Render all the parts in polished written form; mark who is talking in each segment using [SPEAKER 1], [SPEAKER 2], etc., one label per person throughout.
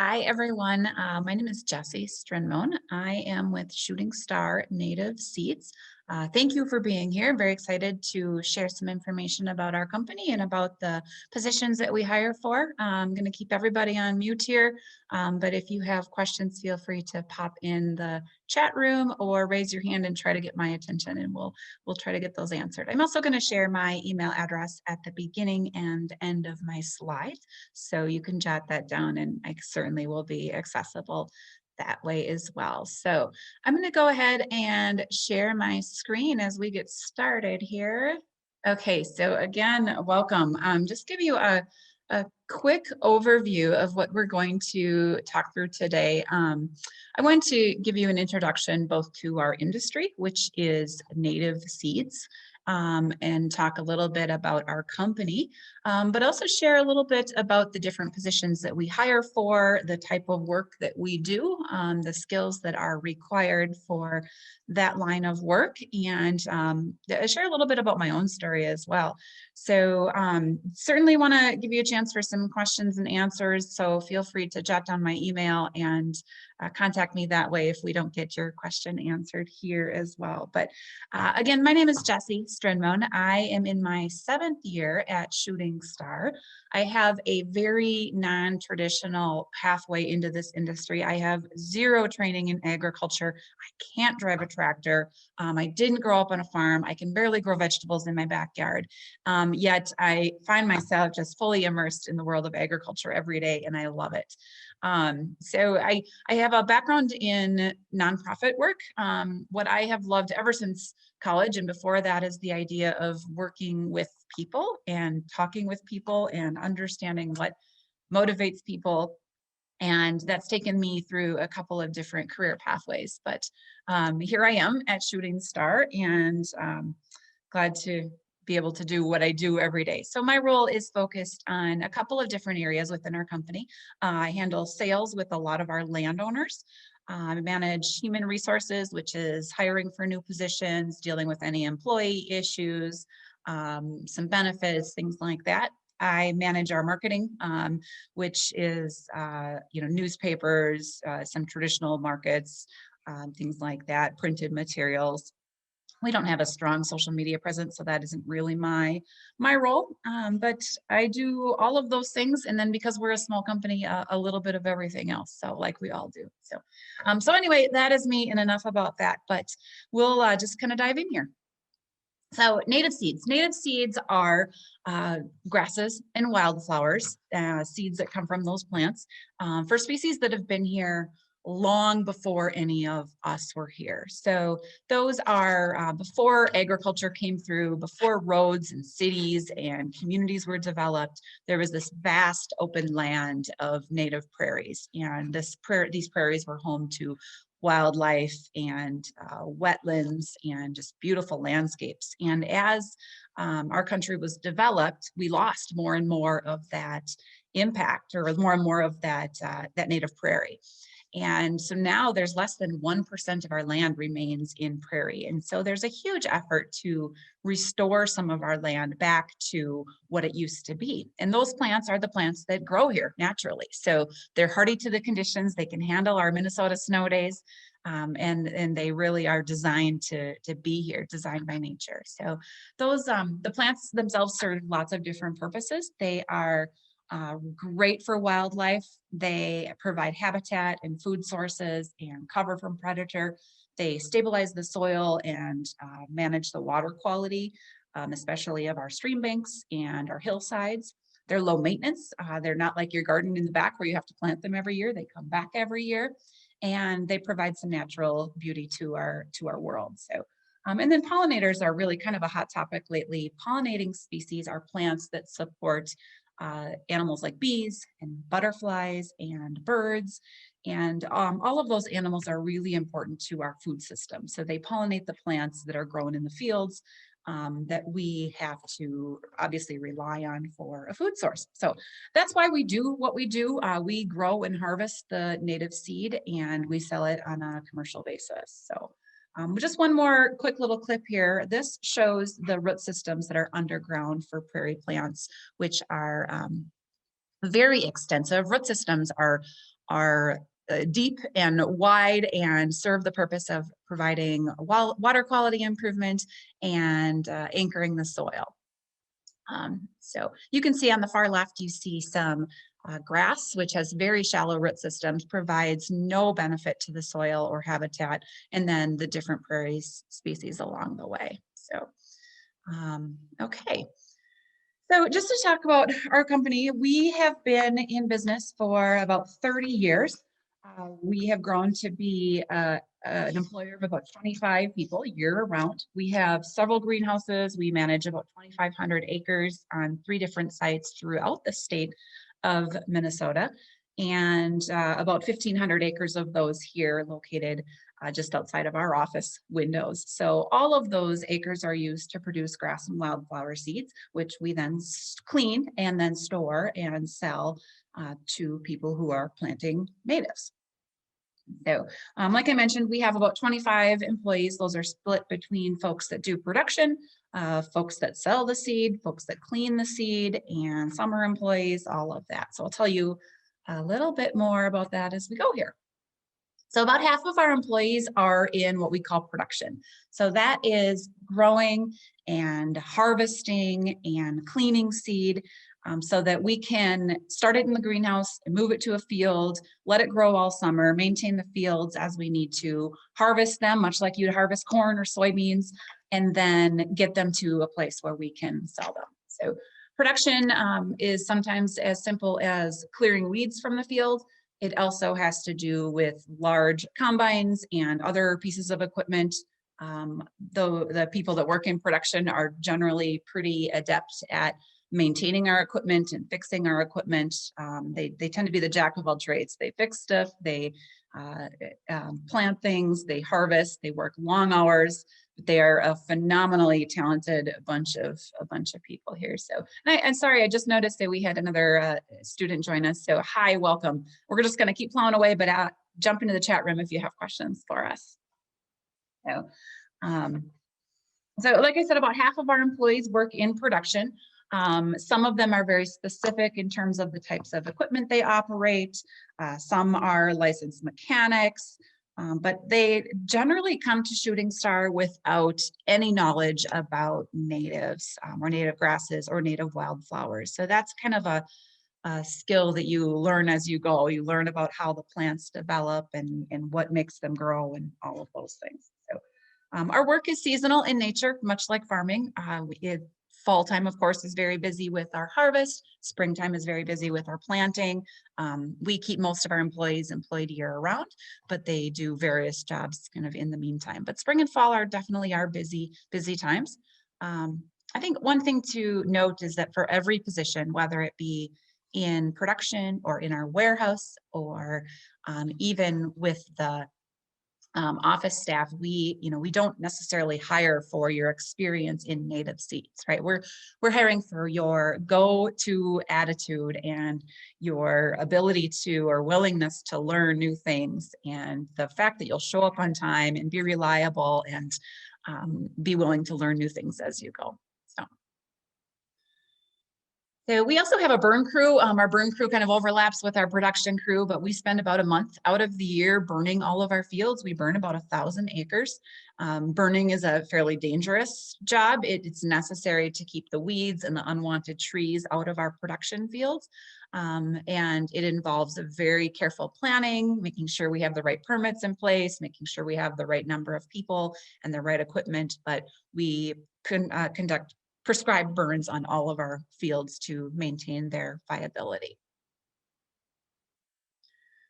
[SPEAKER 1] Hi, everyone. My name is Jessi Strinmoen. I am with Shooting Star Native Seeds. Thank you for being here. Very excited to share some information about our company and about the positions that we hire for. I'm going to keep everybody on mute here, but if you have questions, feel free to pop in the chat room or raise your hand and try to get my attention, and we'll try to get those answered. I'm also going to share my email address at the beginning and end of my slide, so you can jot that down, and I certainly will be accessible that way as well. So I'm going to go ahead and share my screen as we get started here. Okay, so again, welcome. Just give you a quick overview of what we're going to talk through today. I want to give you an introduction both to our industry, which is native seeds, and talk a little bit about our company, but also share a little bit about the different positions that we hire for, the type of work that we do, the skills that are required for that line of work, and share a little bit about my own story as well. So certainly want to give you a chance for some questions and answers, so feel free to jot down my email and contact me that way if we don't get your question answered here as well. But again, my name is Jessi Strinmoen. I am in my 7th year at Shooting Star. I have a very non-traditional pathway into this industry. I have zero training in agriculture. I can't drive a tractor. I didn't grow up on a farm. I can barely grow vegetables in my backyard. Yet I find myself just fully immersed in the world of agriculture every day, and I love it. So I have a background in nonprofit work. What I have loved ever since college and before that is the idea of working with people and talking with people and understanding what motivates people. And that's taken me through a couple of different career pathways. But here I am at Shooting Star, and glad to be able to do what I do every day. So my role is focused on a couple of different areas within our company. I handle sales with a lot of our landowners. I manage human resources, which is hiring for new positions, dealing with any employee issues, some benefits, things like that. I manage our marketing, which is newspapers, some traditional markets, things like that, printed materials. We don't have a strong social media presence, so that isn't really my role. But I do all of those things, and then because we're a small company, a little bit of everything else. So like we all do. So anyway, that is me, and enough about that. But we'll just kind of dive in here. So native seeds. Native seeds are grasses and wildflowers, seeds that come from those plants, for species that have been here long before any of us were here. So those are before agriculture came through, before roads and cities and communities were developed. There was this vast open land of native prairies, and these prairies were home to wildlife and wetlands and just beautiful landscapes. And as our country was developed, we lost more and more of that impact, or more and more of that native prairie. And so now there's less than 1% of our land remains in prairie. And so there's a huge effort to restore some of our land back to what it used to be. And those plants are the plants that grow here naturally. So they're hardy to the conditions. They can handle our Minnesota snow days. And they really are designed to be here, designed by nature. So those the plants themselves serve lots of different purposes. They are great for wildlife. They provide habitat and food sources and cover from predator. They stabilize the soil and manage the water quality, especially of our stream banks and our hillsides. They're low maintenance. They're not like your garden in the back where you have to plant them every year. They come back every year, and they provide some natural beauty to our world. So. And then pollinators are really kind of a hot topic lately. Pollinating species are plants that support animals like bees and butterflies and birds. And all of those animals are really important to our food system. So they pollinate the plants that are grown in the fields that we have to obviously rely on for a food source. So that's why we do what we do. We grow and harvest the native seed, and we sell it on a commercial basis. So just one more quick little clip here. This shows the root systems that are underground for prairie plants, which are very extensive. Root systems are are deep and wide and serve the purpose of providing water quality improvement and anchoring the soil. So you can see on the far left, you see some grass, which has very shallow root systems, provides no benefit to the soil or habitat, and then the different prairie species along the way. So, okay. So just to talk about our company, we have been in business for about 30 years. We have grown to be an employer of about 25 people year round. We have several greenhouses. We manage about 2,500 acres on 3 different sites throughout the state of Minnesota, and about 1,500 acres of those here located just outside of our office windows. So all of those acres are used to produce grass and wildflower seeds, which we then clean and then store and sell to people who are planting natives. So like I mentioned, we have about 25 employees. Those are split between folks that do production, folks that sell the seed, folks that clean the seed, and summer employees, all of that. So I'll tell you a little bit more about that as we go here. So about half of our employees are in what we call production. So that is growing and harvesting and cleaning seed so that we can start it in the greenhouse and move it to a field, let it grow all summer, maintain the fields as we need to, harvest them, much like you'd harvest corn or soybeans, and then get them to a place where we can sell them. So production is sometimes as simple as clearing weeds from the field. It also has to do with large combines and other pieces of equipment. Though the people that work in production are generally pretty adept at maintaining our equipment and fixing our equipment. They tend to be the jack of all trades. They fix stuff, they plant things, they harvest, they work long hours. They are a phenomenally talented bunch of people here. So, and sorry, I just noticed that we had another student join us. So hi, welcome. We're just going to keep plowing away, but jump into the chat room if you have questions for us. So, so like I said, about half of our employees work in production. Some of them are very specific in terms of the types of equipment they operate. Some are licensed mechanics. But they generally come to Shooting Star without any knowledge about natives or native grasses or native wildflowers. So that's kind of a skill that you learn as you go. You learn about how the plants develop and what makes them grow and all of those things. So our work is seasonal in nature, much like farming. Fall time, of course, is very busy with our harvest. Springtime is very busy with our planting. We keep most of our employees employed year round, but they do various jobs kind of in the meantime. But spring and fall are definitely our busy times. I think one thing to note is that for every position, whether it be in production or in our warehouse or even with the office staff, we don't necessarily hire for your experience in native seeds, right? We're hiring for your go-to attitude and your ability to or willingness to learn new things, and the fact that you'll show up on time and be reliable and be willing to learn new things as you go. So we also have a burn crew. Our burn crew kind of overlaps with our production crew, but we spend about a month out of the year burning all of our fields. We burn about 1,000 acres. Burning is a fairly dangerous job. It's necessary to keep the weeds and the unwanted trees out of our production fields. And it involves a very careful planning, making sure we have the right permits in place, making sure we have the right number of people and the right equipment, but we conduct prescribed burns on all of our fields to maintain their viability.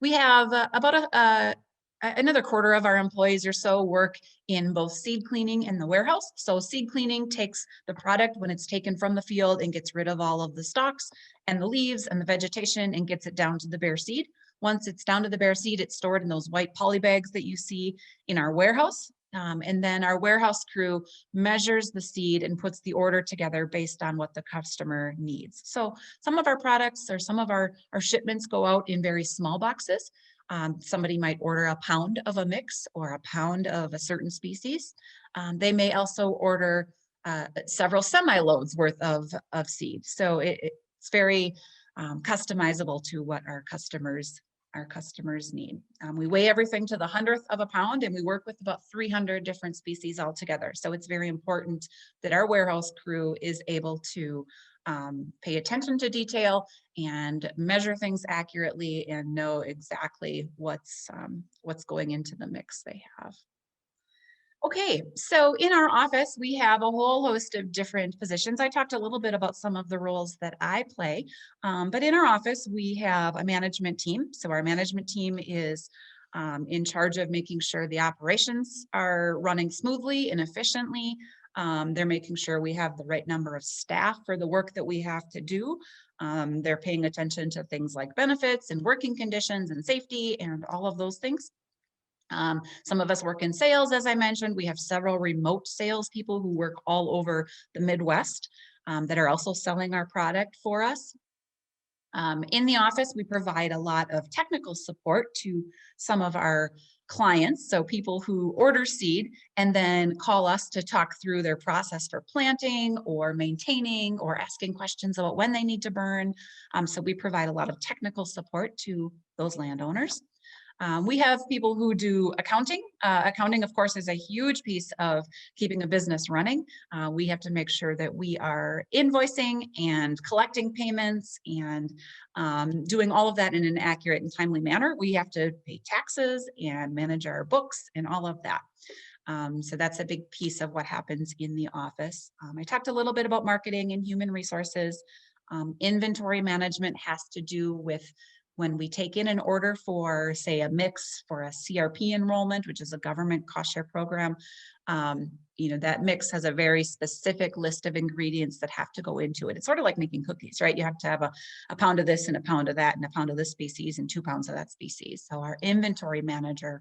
[SPEAKER 1] We have about another quarter of our employees or so work in both seed cleaning in the warehouse. So seed cleaning takes the product when it's taken from the field and gets rid of all of the stalks and the leaves and the vegetation and gets it down to the bare seed. Once it's down to the bare seed, it's stored in those white poly bags that you see in our warehouse. And then our warehouse crew measures the seed and puts the order together based on what the customer needs. So some of our products or some of our shipments go out in very small boxes. Somebody might order a pound of a mix or a pound of a certain species. They may also order several semi-loads worth of seed. So it's very customizable to what our customers our customers need. We weigh everything to the 100th of a pound, and we work with about 300 different species altogether. So it's very important that our warehouse crew is able to pay attention to detail and measure things accurately and know exactly what's going into the mix they have. Okay, so in our office, we have a whole host of different positions. I talked a little bit about some of the roles that I play, but in our office, we have a management team. So our management team is in charge of making sure the operations are running smoothly and efficiently. They're making sure we have the right number of staff for the work that we have to do. They're paying attention to things like benefits and working conditions and safety and all of those things. Some of us work in sales, as I mentioned. We have several remote salespeople who work all over the Midwest that are also selling our product for us. In the office, we provide a lot of technical support to some of our clients, so people who order seed and then call us to talk through their process for planting or maintaining or asking questions about when they need to burn. So we provide a lot of technical support to those landowners. We have people who do accounting. Accounting, of course, is a huge piece of keeping a business running. We have to make sure that we are invoicing and collecting payments and doing all of that in an accurate and timely manner. We have to pay taxes and manage our books and all of that. So that's a big piece of what happens in the office. I talked a little bit about marketing and human resources. Inventory management has to do with when we take in an order for, say, a mix for a CRP enrollment, which is a government cost share program. That mix has a very specific list of ingredients that have to go into it. It's sort of like making cookies, right? You have to have a pound of this and a pound of that and a pound of this species and 2 pounds of that species. So our inventory manager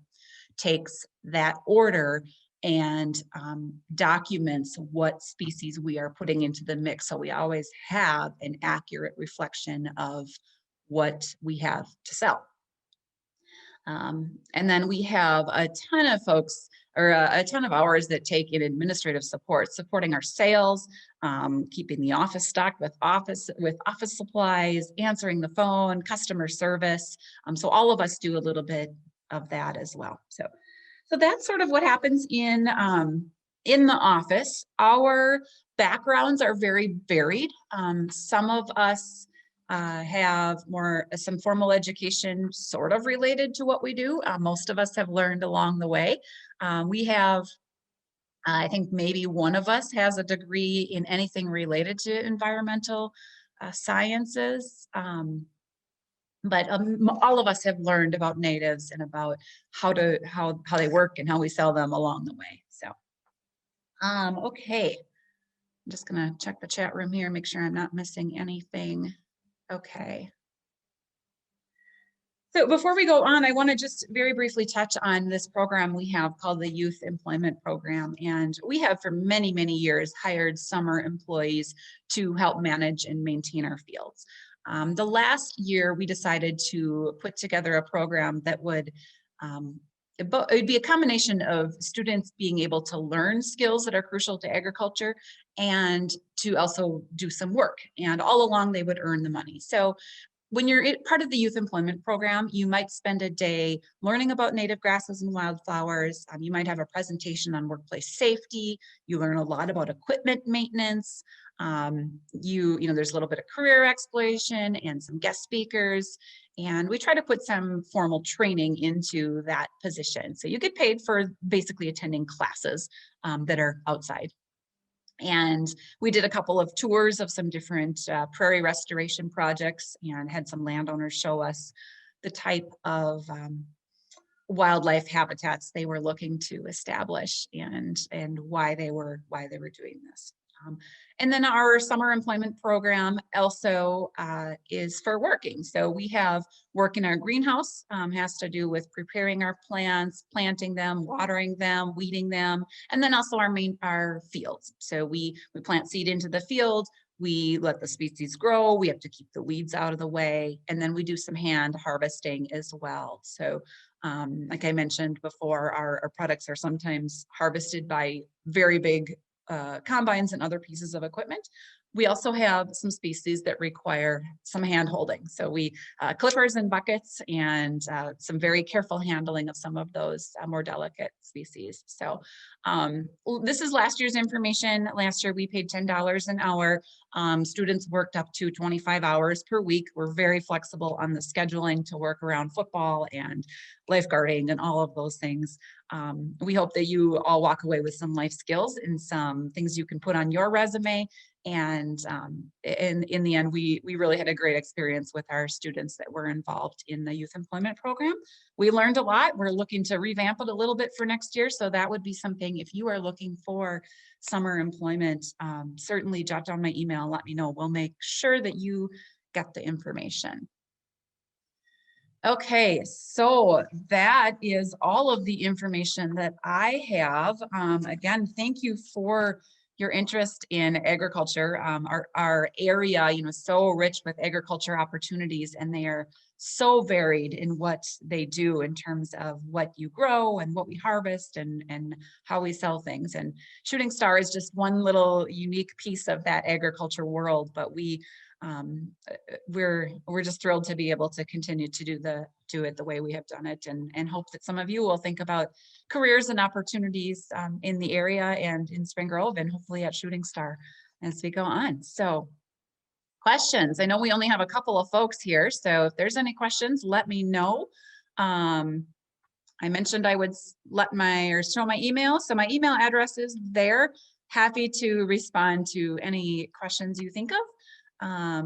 [SPEAKER 1] takes that order and documents what species we are putting into the mix. So we always have an accurate reflection of what we have to sell. And then we have a ton of folks or a ton of hours that take in administrative support, supporting our sales, keeping the office stocked with office supplies, answering the phone, customer service. So all of us do a little bit of that as well. So that's sort of what happens in the office. Our backgrounds are very varied. Some of us have some formal education sort of related to what we do. Most of us have learned along the way. We have, I think maybe one of us has a degree in anything related to environmental sciences. But all of us have learned about natives and about how they work and how we sell them along the way. So, okay, I'm just gonna check the chat room here, make sure I'm not missing anything. Okay. So before we go on, I want to just very briefly touch on this program we have called the Youth Employment Program. And we have for many, many years hired summer employees to help manage and maintain our fields. The last year, we decided to put together a program that would it would be a combination of students being able to learn skills that are crucial to agriculture and to also do some work. And all along, they would earn the money. So when you're part of the youth employment program, you might spend a day learning about native grasses and wildflowers. You might have a presentation on workplace safety. You learn a lot about equipment maintenance. There's a little bit of career exploration and some guest speakers. And we try to put some formal training into that position. So you get paid for basically attending classes that are outside. And we did a couple of tours of some different prairie restoration projects and had some landowners show us the type of wildlife habitats they were looking to establish and why they were doing this. And then our summer employment program also is for working. So we have work in our greenhouse, has to do with preparing our plants, planting them, watering them, weeding them, and then also our fields. So we plant seed into the field, we let the species grow, we have to keep the weeds out of the way, and then we do some hand harvesting as well. So like I mentioned before, our products are sometimes harvested by very big combines and other pieces of equipment, We also have some species that require some hand holding. So we clippers and buckets and some very careful handling of some of those more delicate species. So this is last year's information. Last year we paid $10 an hour. Students worked up to 25 hours per week. We're very flexible on the scheduling to work around football and lifeguarding and all of those things. We hope that you all walk away with some life skills and some things you can put on your resume. And in the end, we really had a great experience with our students that were involved in the youth employment program. We learned a lot. We're looking to revamp it a little bit for next year. So that would be something, if you are looking for summer employment, certainly jot down my email and let me know. We'll make sure that you get the information. Okay, so that is all of the information that I have. Again, thank you for your interest in agriculture. Our area, is so rich with agriculture opportunities, and they are so varied in what they do in terms of what you grow and what we harvest and how we sell things. And Shooting Star is just one little unique piece of that agriculture world, but we're just thrilled to be able to continue to do it the way we have done it, and hope that some of you will think about careers and opportunities in the area and in Spring Grove and hopefully at Shooting Star as we go on. So questions. I know we only have a couple of folks here, so if there's any questions, let me know. I mentioned I would show my email. So my email address is there. Happy to respond to any questions you think of.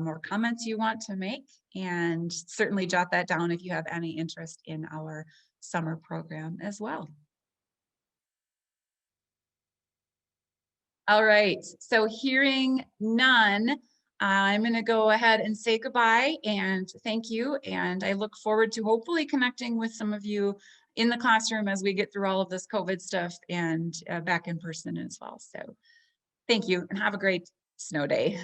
[SPEAKER 1] Or comments you want to make, and certainly jot that down if you have any interest in our summer program as well. All right, so hearing none, I'm going to go ahead and say goodbye and thank you. And I look forward to hopefully connecting with some of you in the classroom as we get through all of this COVID stuff and back in person as well. So thank you and have a great snow day.